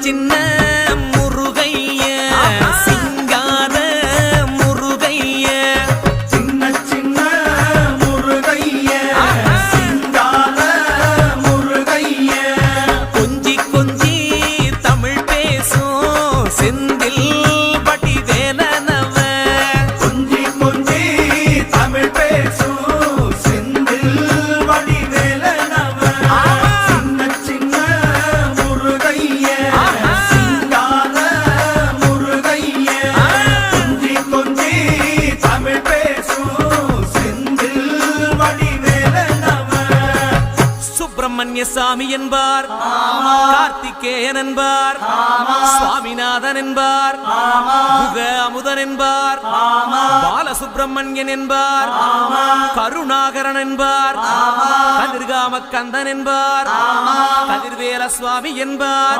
சின்ன முருகைய சிங்கார முருகைய சின்ன முருகைய சிங்கார முருகைய கொஞ்சி கொஞ்சி தமிழ் பேசும் செந்தில் வடிவேலனவ கொஞ்சி கொஞ்சி தமிழ் பேசும் செந்தில் வடிவேலனவ சின்ன முருகைய சிங்கார முருகைய கொஞ்சி கொஞ்சி தமிழ் பேசும் செந்தில் வடிவேலனவ சுப்பிரமணிய சாமி என்பார், கார்த்திகேயன் என்பார், சுவாமிநாதன் என்பார், முக அமுதன் என்பார், பாலசுப்பிரமணியன் என்பார், கருணாகரன் என்பார், கதிர்காம கந்தன் என்பார், கதிர்வேல சுவாமி என்பார்.